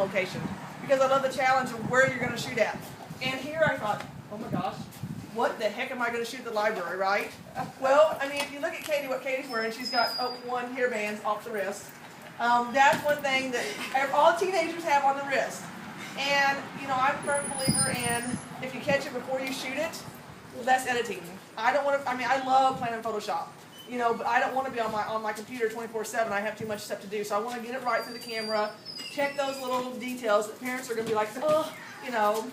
location because I love the challenge of where you're going to shoot at. And here I thought, oh my gosh, what the heck am I going to shoot at the library, right? Well, I mean, if you look at Katie, what Katie's wearing, she's got one hairbands off the wrist. That's one thing that all teenagers have on the wrist. And, you know, I'm a firm believer in if you catch it before you shoot it, less editing. I don't want to, I mean, I love playing in Photoshop, you know, but I don't want to be on my computer 24/7. I have too much stuff to do. So I want to get it right through the camera, check those little details that parents are going to be like, oh, you know,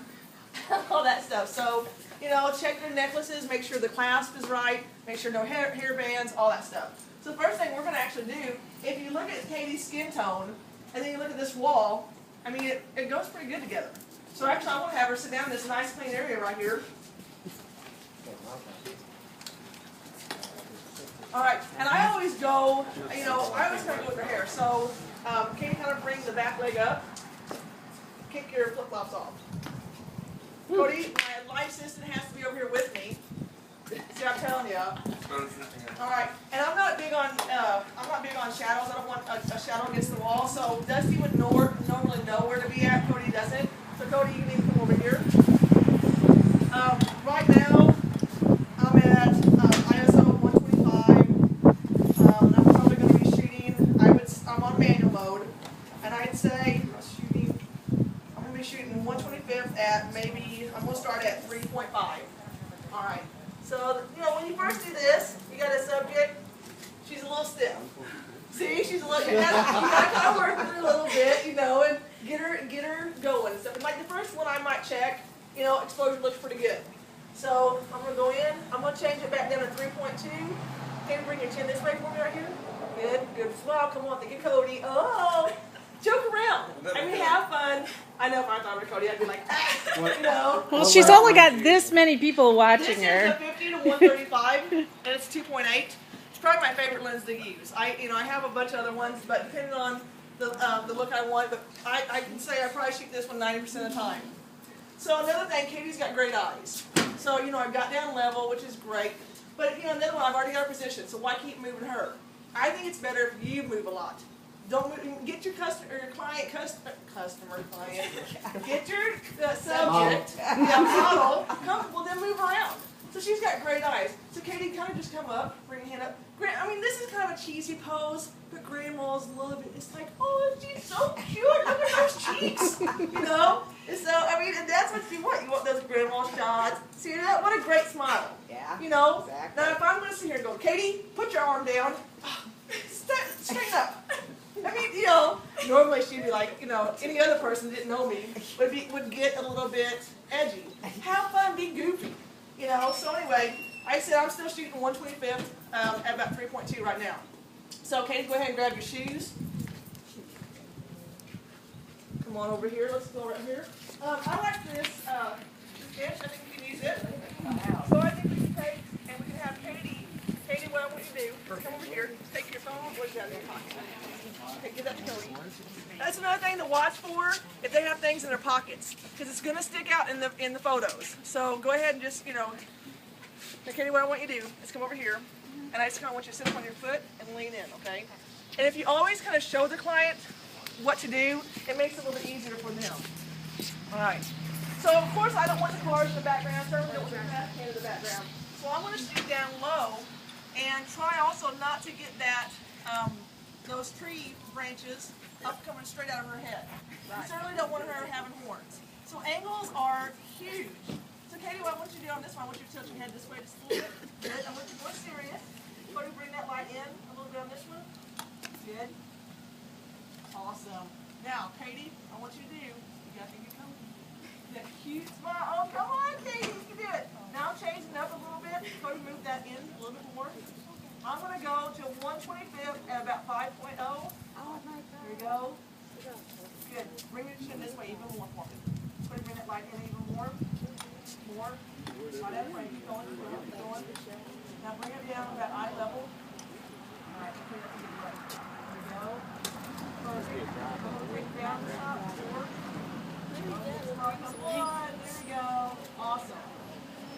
all that stuff. So, you know, check your necklaces, make sure the clasp is right, make sure no hair bands, all that stuff. So the first thing we're going to actually do, if you look at Katie's skin tone, and then you look at this wall, I mean, it goes pretty good together. So actually, I want to have her sit down in this nice clean area right here. All right, and I always go, you know, I always kind of go with her hair. So Katie kind of brings the back leg up, kick your flip-flops off. Cody, my life assistant has to be over here with me. See, I'm telling you. All right, and I'm not big on shadows. I don't want a shadow against the wall. So Dusty would normally know where to be at. Cody doesn't. So Cody, you can even come over here. Right now, I'm at ISO 125. I'm probably going to be shooting. I'm on manual mode, and I'd say I'm going to be shooting 125th at maybe. I'm going to start at 3.5. All right. So, you know, when you first do this, you got a subject, she's a little stiff. See, she's a little, you gotta kind of work with her a little bit, you know, and get her going and stuff. And like the first one I might check, you know, exposure looks pretty good. So I'm gonna go in, I'm gonna change it back down to 3.2. Can you bring your chin this way for me right here? Good smile, come on, think of Cody. Oh, joke around. I mean, have fun. I know if I thought of Cody, I'd be like, you know. Well, she's only got this many people watching her. This is a 50 to 135, and it's 2.8. It's probably my favorite lens to use. I have a bunch of other ones, but depending on the look I want, but I can say I probably shoot this one 90% of the time. So another thing, Katie's got great eyes. So, you know, I've got down level, which is great. But, you know, another one, I've already got her position, so why keep moving her? I think it's better if you move a lot. Don't move, get your customer, get your subject, model, well then move around. So she's got great eyes. So Katie, kind of just come up, bring your hand up. I mean, this is kind of a cheesy pose, but Grandma's love it. It's like, oh, she's so cute. Look at those cheeks, you know? And so, I mean, and that's what you want. You want those grandma shots. See that? What a great smile. Yeah. You know? Exactly. Now, if I'm going to sit here and go, Katie, put your arm down. Straighten up. I mean, you know, normally she'd be like, you know, any other person that didn't know me would get a little bit edgy. Have fun, be goofy. You know, so anyway, I said I'm still shooting 125th at about 3.2 right now. So, Katie, go ahead and grab your shoes. Come on over here. Let's go right here. I like this bench. I think we can use it. So I think we can take, and we can have Katie. Katie, what I want you to do, come over here. Take your phone. What you got in your pocket? Okay, give that to Cody. That's another thing to watch for if they have things in their pockets, because it's going to stick out in the photos. So go ahead and just, you know, Katie, what I want you to do is come over here, and I just kind of want you to sit up on your foot and lean in, okay? And if you always kind of show the client what to do, it makes it a little bit easier for them. All right. So of course I don't want the cars in the background. Certainly don't want the trash can in the background. So I'm going to shoot down low, and try also not to get that those tree branches up coming straight out of her head. Right. You certainly don't want her having horns. So angles are huge. So Katie, what I want you to do on this one, I want you to tilt your head this way just a little bit. Good. I want you to go serious. Cody, bring that light in a little bit on this one. Good. Awesome. Now, Katie, I want you to do, you got to think you're coming. That cute smile. Oh, come on, Katie, you can do it. Now I'm changing up a little bit. Cody, move that in a little bit more. I'm going to go to 125th at about 5.0. Oh, my God. There you go. Good. Bring your chin this way even more for me. Cody, bring that light in even more. More. Right that way. Keep going. Keep going. Now bring it down about eye level. All right. There we go. Bring it down the top. Forward. Come on. There we go. Awesome.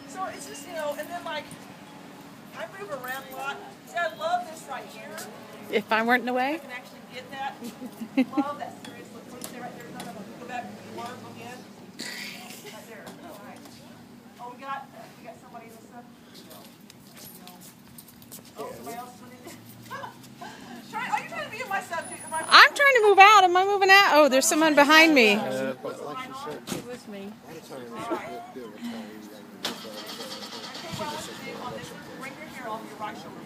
So it's just, you know, and then like, I move around a lot. See, I love this right here. If I weren't in the way? I can actually get that. Love that serious look. Stay right there. No. moving out? Oh, there's someone behind me. But like you said, With me. a lot of times what they'll tell you, Bring your hair off your right shoulder.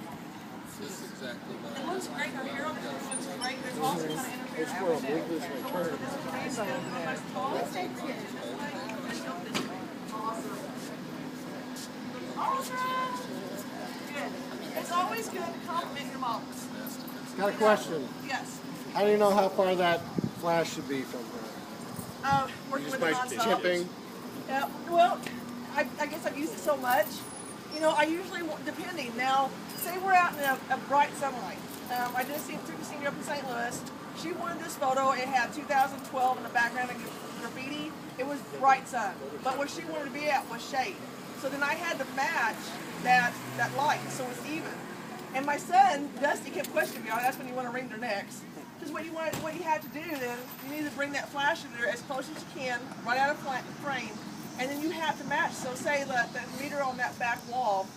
This is exactly It looks great. Her hair on this one looks great. There's also kind of interference well, with that. this my turn. Awesome. Good. It's always good to compliment your moms. Got a question. Yes. How do you know how far that flash should be from her? Working Just with it by nonstop. tipping? Yeah, well, I guess I've used it so much. You know, I usually, depending. Now, say we're out in a bright sunlight. I just took a senior up in St. Louis. She wanted this photo. It had 2012 in the background and graffiti. It was bright sun. But where she wanted to be at was shade. So then I had to match that light so it's even. And my son, Dusty, kept questioning me. That's when you want to wring their necks. Because what you have to do then, you need to bring that flash in there as close as you can, right out of frame, and then you have to match. So say that the meter on that back wall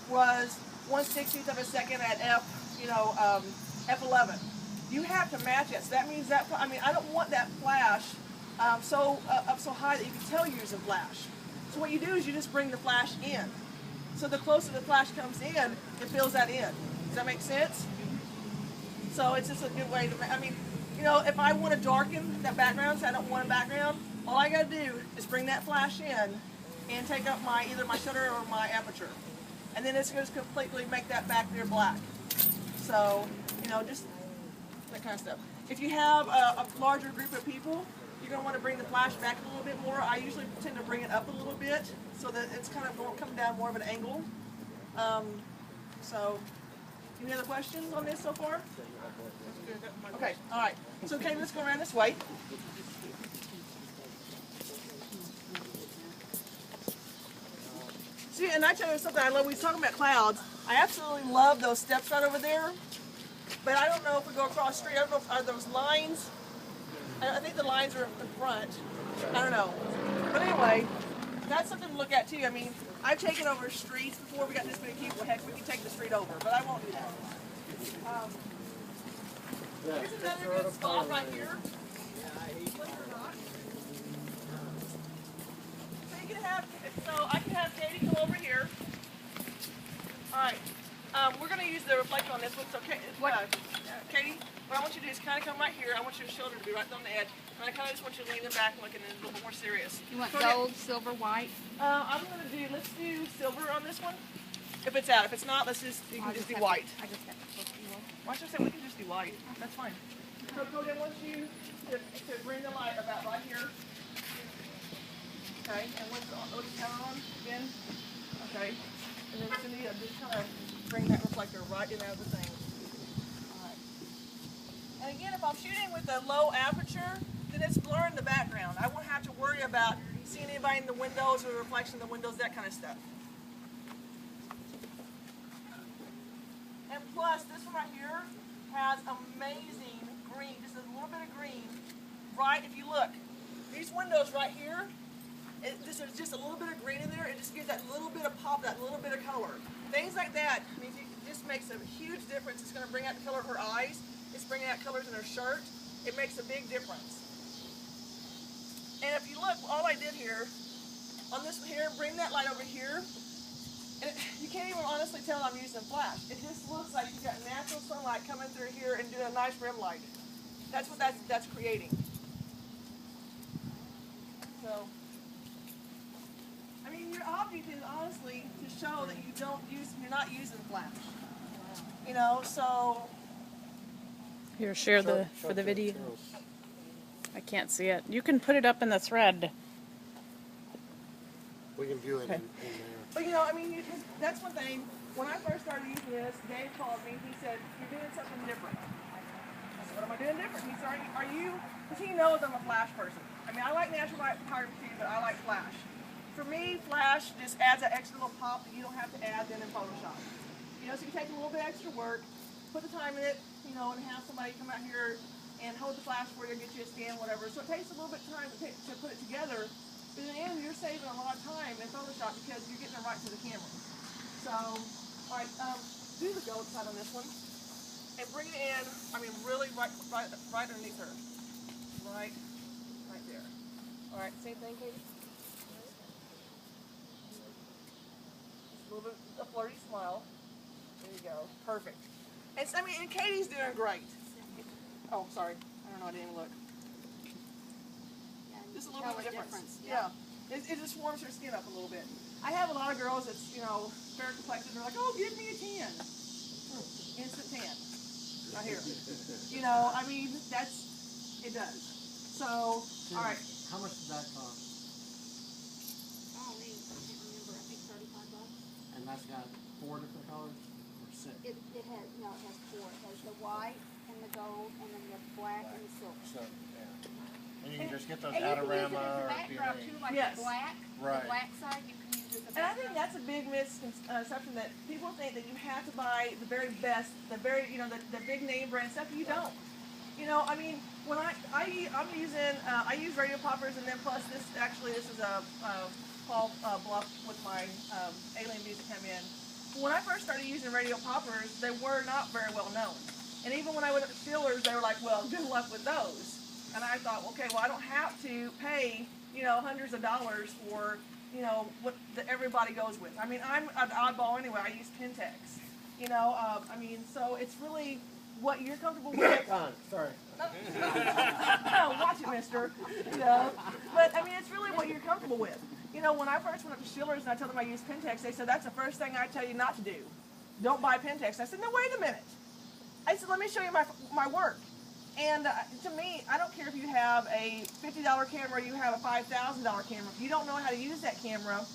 was 1/60th of a second at f11. You have to match it. So that means that, I mean, I don't want that flash up so high that you can tell you're using flash. So what you do is you just bring the flash in. So the closer the flash comes in, it fills that in. Does that make sense? So it's just a good way to, I mean, you know, if I want to darken that background, so I don't want a background, all I got to do is bring that flash in and take up either my shutter or my aperture. And then it's going to completely make that back there black. So, you know, just that kind of stuff. If you have a larger group of people, you're going to want to bring the flash back a little bit more. I usually tend to bring it up a little bit so that it's kind of coming down more of an angle. So, any other questions on this so far? Okay, all right. So, okay, let's go around this way. See, and I tell you something I love. We was talking about clouds. I absolutely love those steps right over there. But I don't know if we go across the street. I don't know if are those lines. I think the lines are in front. I don't know. But anyway, that's something to look at too. I mean, I've taken over streets before. We got this many people. Heck, we can take the street over, but I won't do that. Here's another good spot right here. Believe it or not. So I can have Katie come over here. All right. We're going to use the reflector on this one. So, Katie, what I want you to do is kind of come right here. I want your shoulder to be right on the edge. And I kind of just want you to lean back and looking a little bit more serious. You want gold, silver, white? Let's do silver on this one. If it's out. If it's not, you can just do white. I just got the book. Why should I say we can just do white? That's fine. So Cody, I want you to bring the light about right here. Okay, and let's turn on again. Okay, and then Cindy, just kind of bring that reflector right in out of the thing. All right. And again, if I'm shooting with a low aperture, then it's blurring the background. I won't have to worry about seeing anybody in the windows or the reflection of the windows, that kind of stuff. And plus, this one right here has amazing green, just a little bit of green. Right, if you look, these windows right here, there's just a little bit of green in there. It just gives that little bit of pop, that little bit of color. Things like that, I mean, it just makes a huge difference. It's going to bring out the color of her eyes. It's bringing out colors in her shirt. It makes a big difference. And if you look, all I did here, on this here, bring that light over here. And you can't even honestly tell I'm using flash. It just looks like you've got natural sunlight coming through here and doing a nice rim light. That's what that's creating. So, I mean, your object is honestly to show that you're not using flash. You know, so. Here, share for the video. I can't see it. You can put it up in the thread. We can view it in there. But you know, I mean, that's one thing. When I first started using this, Dave called me. He said, "You're doing something different." I said, "What am I doing different?" He said, "Are you?" Because he knows I'm a flash person. I mean, I like natural light photography, but I like flash. For me, flash just adds that extra little pop that you don't have to add then in Photoshop. You know, so you take a little bit extra work, put the time in it, you know, and have somebody come out here and hold the flash for you, get you a scan, whatever. So it takes a little bit of time to put it together. But in the end, you're saving a lot of time in Photoshop because you're getting it right to the camera. So, all right, do the gold side on this one. And bring it in, I mean, really right underneath her. right there. All right, same thing, Katie. Just a little bit a flirty smile. There you go. Perfect. And I mean, and Katie's doing great. Oh, sorry. I don't know. I didn't even look. Just a little bit of difference. Yeah. It just warms her skin up a little bit. I have a lot of girls that's, you know, fair complected. They're like, oh, give me a 10. Instant 10. Right here. You know, I mean, it does. So, all right. How much did that cost? Oh, I can't remember. I think $35. And that's got 4 different colors or 6? It has 4. It has the white and the gold and then the black and the silver. So, yeah. And you can just get those And you can use it as Adorama a or backdrop too, like Yes. the black. Right. The black side you can use as a And I backdrop. think that's a big misconception that people think that you have to buy the very best, the very, you know, the big name brand stuff. You don't. You know, I mean, when I'm using, I use radio poppers, and then plus this is a Paul Bluff with my alien music come in. When I first started using radio poppers, they were not very well known. And even when I went up to Steelers, they were like, well, good luck with those. And I thought, okay, well, I don't have to pay, you know, hundreds of dollars for, you know, what everybody goes with. I mean, I'm an oddball anyway. I use Pentex. You know, I mean, so it's really what you're comfortable with. Sorry. No, watch it, mister. You know, but I mean, it's really what you're comfortable with. You know, when I first went up to Steelers and I told them I use Pentex, they said, that's the first thing I tell you not to do. Don't buy Pentex. I said, no, wait a minute. I said, let me show you my work. And to me, I don't care if you have a $50 camera or you have a $5,000 camera. If you don't know how to use that camera,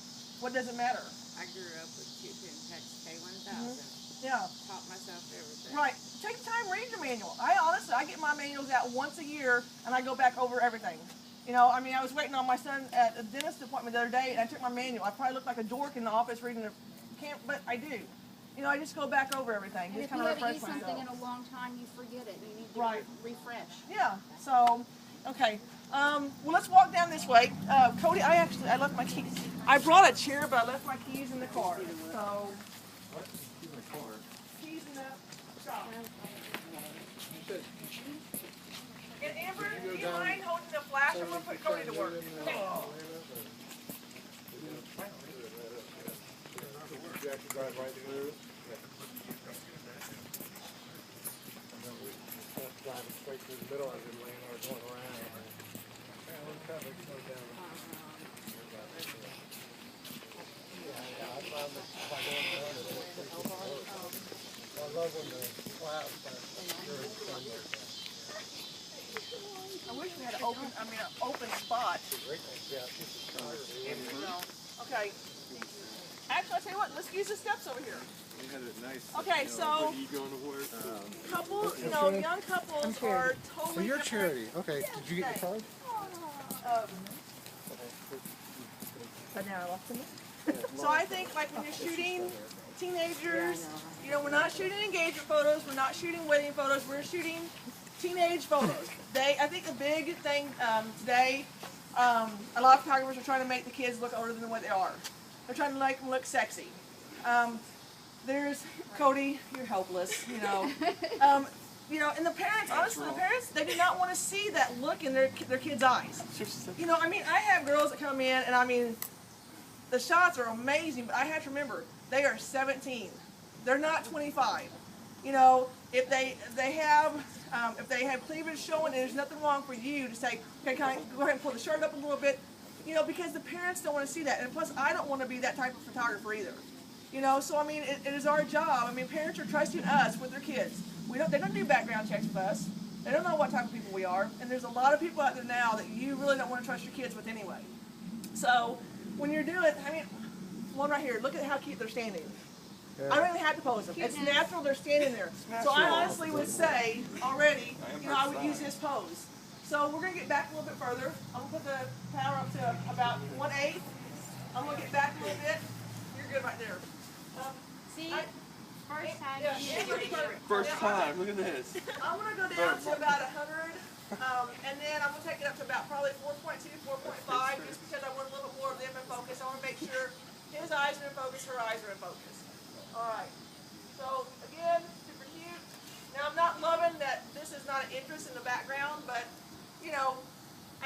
what does it matter? I grew up with two Pentex K1000. Yeah. Taught myself everything. Right. Take the time, read your manual. I get my manuals out once a year, and I go back over everything. You know, I mean, I was waiting on my son at a dentist appointment the other day, and I took my manual. I probably look like a dork in the office reading the but I do. You know, I just go back over everything, And just if you kind of haven't refresh used something myself. in a long time, you forget it. You need to Right. refresh. Yeah. So, okay. Well, let's walk down this way. Cody, I left my keys. I brought a chair, but I left my keys in the car. So, keys in the shop. And Amber, do you mind holding the flash? I'm going to put Cody to work. Okay. You actually drive right through? Driving straight through the middle and then laying or going around. I love when the clouds I wish we had an open spot. Okay. Actually, I'll tell you what, let's use the steps over here. Okay, so young couples are totally So you're different. charity. Okay. Did you get your card? So I think like when you're shooting teenagers, you know, we're not shooting engagement photos, we're not shooting wedding photos, we're shooting teenage photos. I think the big thing today, a lot of photographers are trying to make the kids look older than what they are. They're trying to make them look sexy. There's Cody, you're helpless, you know. You know, and the parents, honestly, they do not want to see that look in their kids' eyes. You know, I mean, I have girls that come in, and I mean, the shots are amazing, but I have to remember, they are 17. They're not 25. You know, if they have cleavage showing, there's nothing wrong for you to say, okay, can I go ahead and pull the shirt up a little bit? You know, because the parents don't want to see that, and plus, I don't want to be that type of photographer either. You know, so I mean, it is our job. I mean, parents are trusting us with their kids. They don't do background checks with us. They don't know what type of people we are, and there's a lot of people out there now that you really don't want to trust your kids with anyway. So when you're doing, I mean, one right here, look at how cute they're standing. I don't even have to pose them. It's natural, they're standing there. So I honestly would say already, you know, I would use this pose. So we're going to get back a little bit further. I'm going to put the power up to about 1/8. I'm going to get back a little bit. You're good right there. See, first time Yeah, you use it. First time, look at this. I'm going to go down to about 100, and then I'm going to take it up to about probably 4.2, 4.5, just because I want a little bit more of them in focus. I want to make sure his eyes are in focus, her eyes are in focus. All right. So, again, super cute. Now, I'm not loving that this is not an interest in the background, but, you know,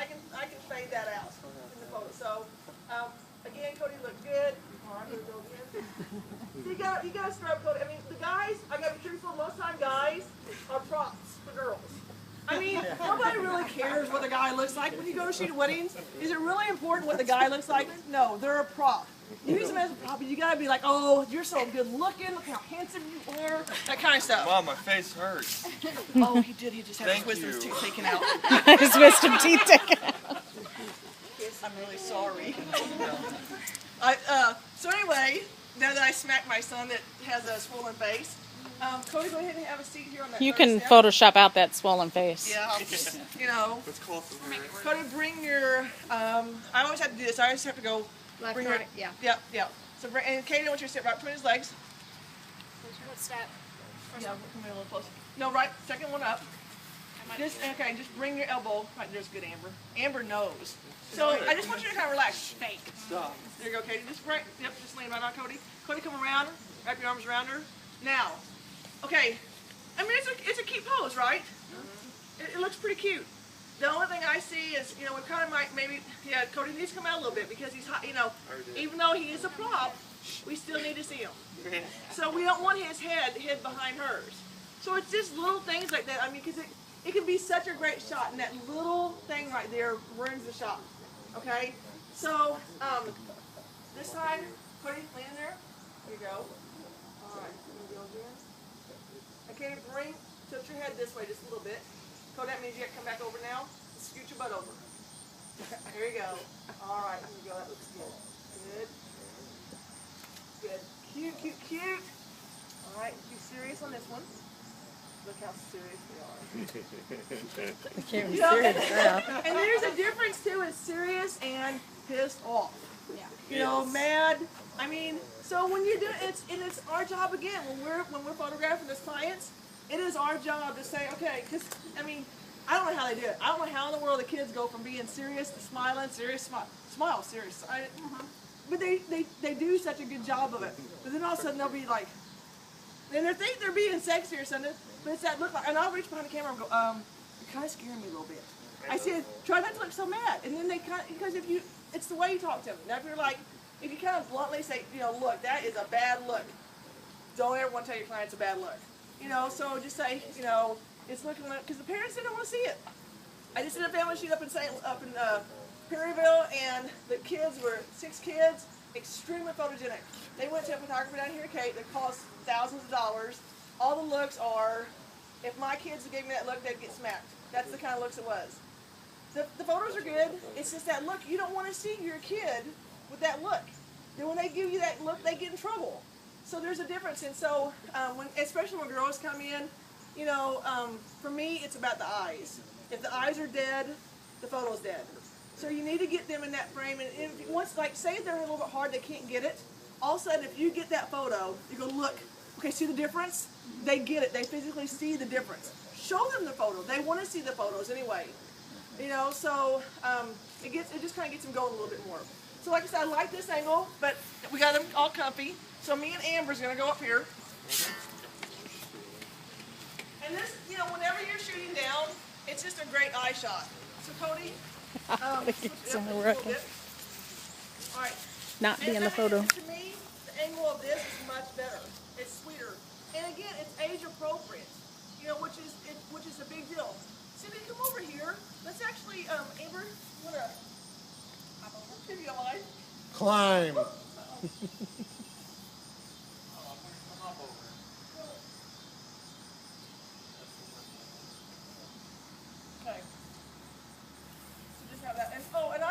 I can fade that out in the photo. So again, Cody looked good. Oh, I'm gonna go again. You gotta start Cody. I mean, the guys. I gotta be truthful. Most time, guys are props for girls. I mean, nobody really cares what the guy looks like when you go to shoot weddings. Is it really important what the guy looks like? No, they're a prop. You use them as a prop, but you gotta be like, oh, you're so good looking. Look how handsome you are. That kind of stuff. Wow, my face hurts. Oh, he did. He just had his Thank wisdom you. tooth taken out. His wisdom teeth taken out. Yes, I'm really sorry. So anyway, now that I smacked my son that has a swollen face, Cody, go ahead and have a seat here on that. You third can step. Photoshop out that swollen face. Yeah, you know. Let's call for her. Cody, bring your. I always have to do this. I always have to go. Left, bring right, your, yeah. Yeah. So bring, and Katie, I want you to sit right between his legs. What step? Yeah, come here a little closer. No, right, second one up. Just bring your elbow. Right there's good, Amber. Amber knows. So I just want you to kind of relax. Fake. Stop. There you go, Katie. Just right. Yep. Just lean right on Cody. Cody, come around. Wrap your arms around her. Now, okay. I mean, it's a cute pose, right? It looks pretty cute. The only thing I see is, you know, we kind of might maybe, yeah, Cody needs to come out a little bit because he's hot, you know, even though he is a prop, we still need to see him. So we don't want his head hid behind hers. So it's just little things like that. I mean, because it can be such a great shot, and that little thing right there ruins the shot. Okay? So, this side, Cody, lean in there. There you go. All right, here we go again. Okay, tilt your head this way just a little bit. Cody, that means you have to come back over now. Scoot your butt over. There you go. All right, here we go. That looks good. Good. Good. Cute, cute, cute. All right, be serious on this one. Look how serious we are. I can't be You know, serious now. and there's a difference too in serious and pissed off. Yeah. You know, mad. I mean, so when you do it's our job again when we're photographing these clients. It is our job to say, okay, because I mean, I don't know how they do it. I don't know how in the world the kids go from being serious to smiling, serious, smile, serious. But they do such a good job of it. But then all of a sudden they'll be like, and they think they're being sexy or something, but it's that look like, and I'll reach behind the camera and go, you're kind of scaring me a little bit. I said, try not to look so mad. And then they kind of, because it's the way you talk to them. Now if you kind of bluntly say, you know, look, that is a bad look. Don't ever want to tell your clients a bad look. You know, so just say, you know, it's looking like, because the parents didn't want to see it. I just did a family shoot up in Perryville, and the kids were 6 kids, extremely photogenic. They went to a photographer down here, Kate, that cost thousands of dollars. All the looks are, if my kids gave me that look, they'd get smacked. That's the kind of looks it was. The photos are good. It's just that look. You don't want to see your kid with that look. Then when they give you that look, they get in trouble. So there's a difference. And so, especially when girls come in, you know, for me, it's about the eyes. If the eyes are dead, the photo's dead. So you need to get them in that frame. And if once, like, say they're a little bit hard, they can't get it. All of a sudden, if you get that photo, you go, look, okay, see the difference? They get it. They physically see the difference. Show them the photo. They want to see the photos anyway. You know, so it just kind of gets them going a little bit more. So like I said, I like this angle, but we got them all comfy. So me and Amber's going to go up here. And this, you know, whenever you're shooting down, it's just a great eye shot. So Cody, It's in the record. all right. Not be in the photo. To me, the angle of this is much better. It's sweeter, and again, it's age appropriate. You know, which is a big deal. Cindy, come over here. Let's actually, Amber, you wanna hop over? If you don't mind. Climb. Okay. So just have that. And I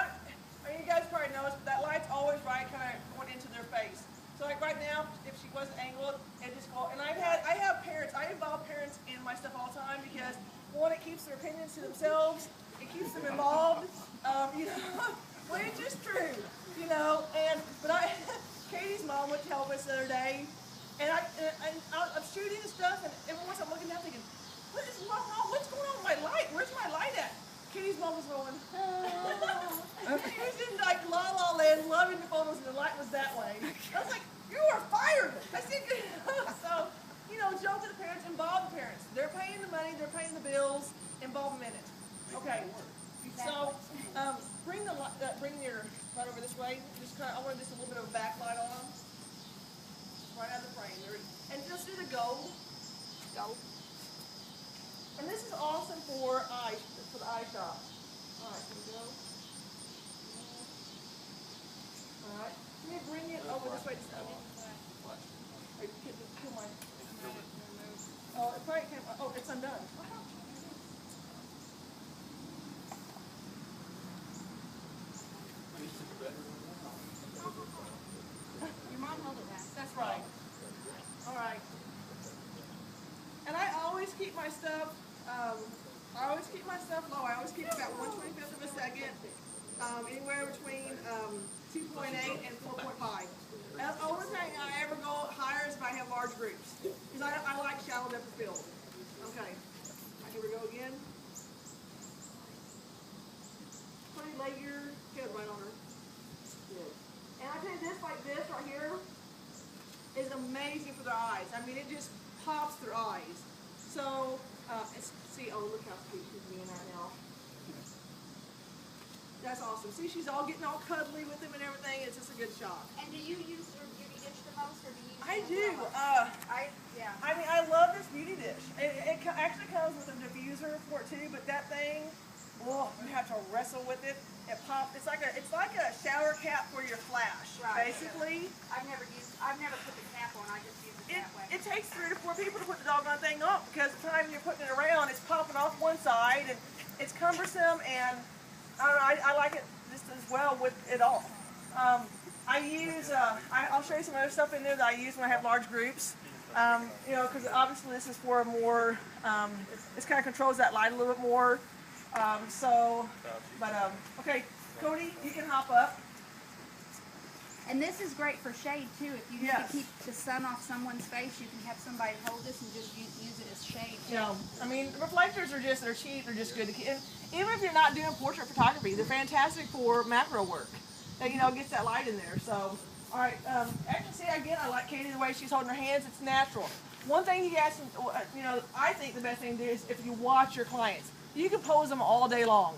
mean, you guys probably noticed, but that light's always right, kind of going into their face. So like right now, if she wasn't angled, it just go. And I have parents. I involve parents in my stuff all the time because one, it keeps their opinions to themselves. It keeps them involved. You know, well, it's just true. You know, but Katie's mom went to help us the other day, and I'm shooting and stuff, and every once I'm looking down thinking, what is wrong? What's going on with my light? Where's my light at? Katie's mom was going, oh. She was in like La La Land, loving the photos, and the light was that way. I was like, you are fired. I said, so, you know, joke to the parents, involve the parents. They're paying the money, they're paying the bills, involve them in it. Okay, so right over this way. Just kind of, I want just a little bit of a backlight on them. Right out of the frame. And just do the gold. Gold. And this is awesome for the eye shop. All right, here we go. All right, let me bring it over this way. What? Hey, kill my. Oh, it probably came. Oh, it's undone. Your mom held it back. That's right. All right. And I always keep my stuff. Low. I always keep it about 1/25th of a second. Anywhere between 2.8 and 4.5. And the only thing I ever go higher is if I have large groups. Because I like shallow depth of field. Okay. Here we go again. Honey, lay your head right on her. Good. And I tell you this, like this right here, is amazing for their eyes. I mean, it just pops their eyes. So, see, oh, look how sweet she's being right now. That's awesome. See, she's all getting all cuddly with him and everything. It's just a good shot. And do you use your beauty dish the most, or do you use I the do. umbrella? I mean, I love this beauty dish. It actually comes with a diffuser for it too, but that thing, oh, you have to wrestle with it. It pops. It's like a shower cap for your flash, Right. basically. I've never put the cap on. I just use it that way. It takes 3 to 4 people to put the doggone thing on because the time you're putting it around, it's popping off one side and it's cumbersome, and I don't know, I like it just as well with it all. I use, I'll show you some other stuff in there that I use when I have large groups. You know, because obviously this is for a more, this kind of controls that light a little bit more. Okay, Cody, you can hop up. And this is great for shade too. If you need Yes. to keep the sun off someone's face, you can have somebody hold this and just use it as shade. You know, I mean, reflectors they're cheap, they're just good to keep. And even if you're not doing portrait photography, they're fantastic for macro work. That, you know, gets that light in there. So, all right, actually, see, again, I like Katie the way she's holding her hands. It's natural. One thing you guys, you know, I think the best thing to do is if you watch your clients. You can pose them all day long.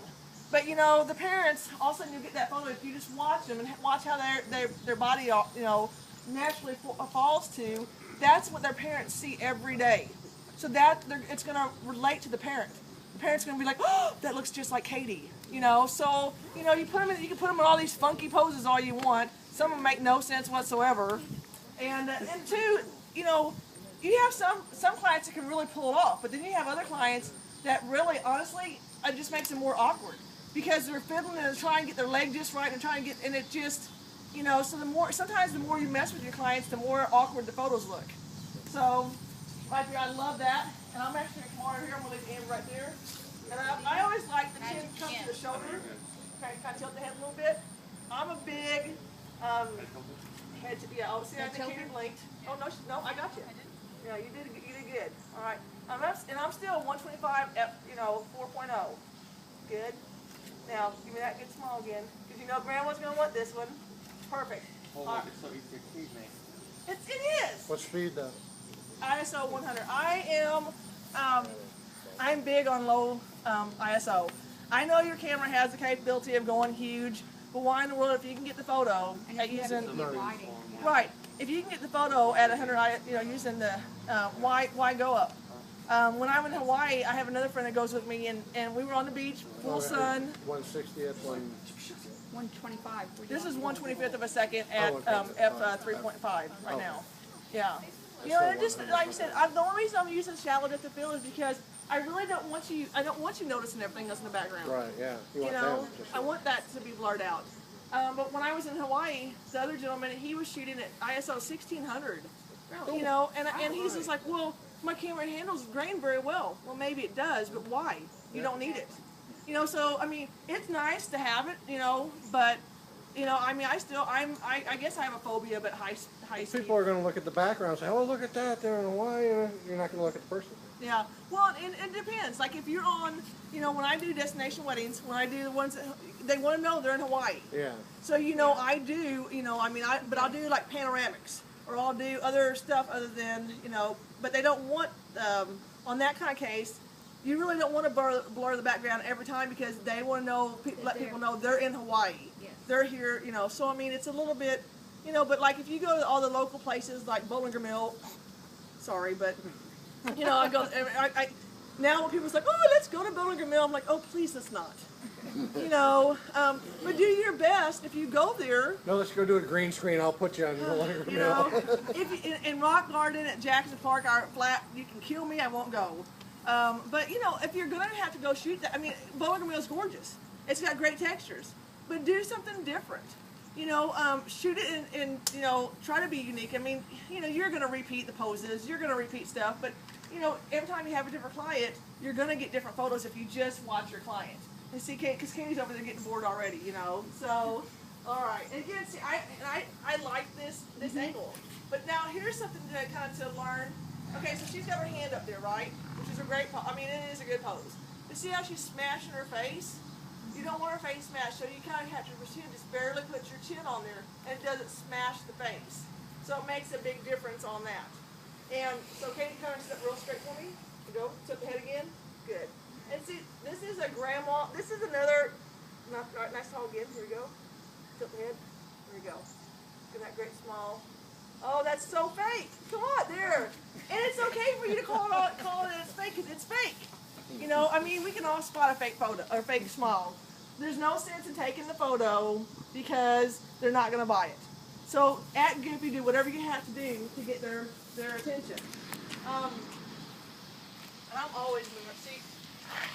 But, you know, the parents, all of a sudden you get that photo, if you just watch them and watch how their body, you know, naturally falls to, that's what their parents see every day. So that it's going to relate to the parent. The parent's going to be like, oh, that looks just like Katie, you know. So, you know, you can put them in all these funky poses all you want. Some of them make no sense whatsoever. And two, you know, you have some clients that can really pull it off, but then you have other clients that really, honestly, it just makes them more awkward. Because they're fiddling and trying to get their leg just right and trying to get, and it just, you know, so sometimes the more you mess with your clients, the more awkward the photos look. So, right there, I love that. And I'm actually going to come over here, I'm going to leave Amber right there. And I always like the chin comes to the shoulder. Okay, kind of tilt the head a little bit. I'm a big, head to, yeah, oh, see, I think Katie blinked. Oh, no, I got you. Yeah, you did good. All right. And I'm still 125 at, you know, 4.0. Good. Now, give me that good small again, because you know Grandma's going to want this one. Perfect. Oh, look, it's so easy to keep me. It is. What speed though? ISO 100. I'm big on low ISO. I know your camera has the capability of going huge, but why in the world, if you can get the photo at using, right, if you can get the photo at 100, you know, using the, why go up? When I'm in Hawaii, I have another friend that goes with me, and we were on the beach, full sun. 160th, 125. This is 1/25th of a second at f3.5 right now. Yeah. You know, and just like I said, the only reason I'm using shallow depth of field is because I really don't want you. I don't want you noticing everything that's in the background. right, yeah. You want know, them just- I want that to be blurred out. But when I was in Hawaii, the other gentleman, he was shooting at ISO 1600. You know, and he's just like, well, my camera handles grain very well. Well, maybe it does, but why? You don't need it. You know, so, I mean, it's nice to have it, you know, but, you know, I mean, I guess I have a phobia, but high speed. People are going to look at the background and say, oh, look at that, they're in Hawaii. You're not going to look at the person. Yeah, well, it depends. Like, if you're on, you know, when I do destination weddings, when I do the ones that, they want to know they're in Hawaii. Yeah. So, you know, I do, you know, I mean, but I'll do, like, panoramics, or I'll do other stuff other than, you know, but they don't want, on that kind of case, you really don't want to blur the background every time because they want to know, let people know they're in Hawaii. Yes. they're here, you know. So I mean, it's a little bit, you know. But like if you go to all the local places like Bowling Mill, sorry, but you know, I go. Now when people's like, oh, let's go to Bowling Mill, I'm like, oh, please, let's not. You know, but do your best if you go there. No, let's go do a green screen. I'll put you on the Bowling You know, if in Rock Garden at Jackson Park, our flat, you can kill me, I won't go. But you know, if you're gonna have to go shoot that, I mean, Bowling Mill is gorgeous. It's got great textures, but do something different. You know, shoot it and you know, try to be unique. I mean, you know, you're gonna repeat the poses, you're gonna repeat stuff, but you know, every time you have a different client, you're gonna get different photos if you just watch your client. And see, because Katie's over there getting bored already, you know. So, all right. And again, see, I like this angle. But now here's something to kind of to learn. Okay, so she's got her hand up there, right? Which is a great pose. I mean, it is a good pose. But see how she's smashing her face? You don't want her face smashed, so you kind of have to just barely put your chin on there, and it doesn't smash the face. So it makes a big difference on that. And so Katie, kind of sit up real straight for me. Go, tilt the head again. Good. And see, this is a grandma. This is another. Nice tall again. Here we go. Tilt the head. There we go. Look at that great smile. Oh, that's so fake. Come on, there. And it's okay for you to call it it's fake because it's fake. You know, I mean, we can all spot a fake photo or a fake smile. There's no sense in taking the photo because they're not going to buy it. So act goofy, do whatever you have to do to get their attention. And I'm always moving. See,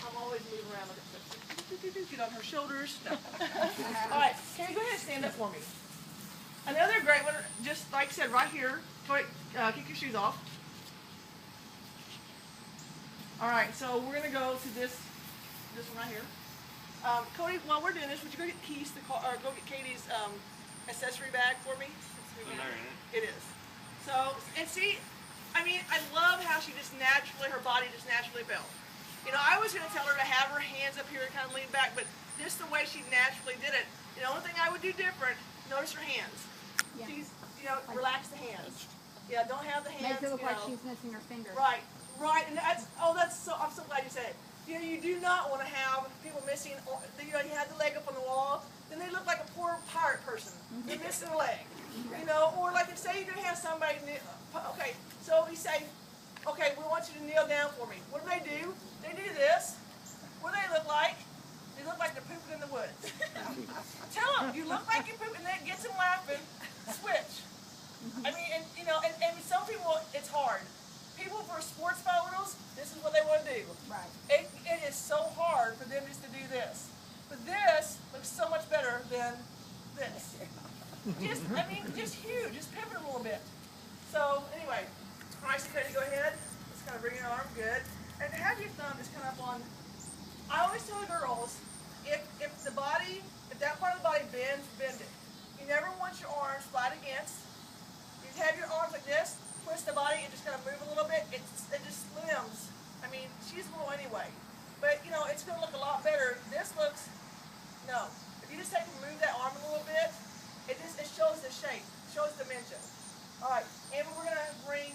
I'm always moving around. Look at this. Get on her shoulders. No. All right, can you go ahead and stand up for me? Another great one, just like I said, right here. Go ahead, kick your shoes off. All right, so we're gonna go to this one right here. Cody, while we're doing this, would you go get keys to car, or go get Katie's accessory bag for me? It is. So, and see, I mean, I love how she just naturally, her body just naturally fell. You know, I was going to tell her to have her hands up here and kind of lean back, but just the way she naturally did it, the only thing I would do different, notice her hands. Yeah. She's, you know, relax the hands. Yeah, don't have the hands, Makes it look you like know. she's missing her finger. Right, and that's so, I'm so glad you said it. You know, you do not want to have people missing, you know, you have the leg up on the wall, then they look like a poor pirate person. They're missing a leg. You know, or like if say you're going to have somebody, okay, so we say, okay, we want you to kneel down for me. What do? They do this. What do they look like? They look like they're pooping in the woods. Tell them, you look like you're pooping, and that gets them laughing. Switch. I mean, and you know, and some people, it's hard. People for sports photos, this is what they want to do. Right. It is so hard for them just to do this. But this looks so much better than this. Just huge. Just pivot a little bit. So anyway, all right, so Katie, go ahead. Just kind of bring your arm, good. And have your thumb just kind of up on. I always tell the girls, if that part of the body bends, bend it. You never want your arms flat against. You just have your arms like this, twist the body, and just kind of move a little bit. It just slims. I mean, she's little anyway, but you know it's going to look a lot better. This looks no. If you just take and move that arm a little bit, it shows the shape, shows dimension. All right, and we're going to bring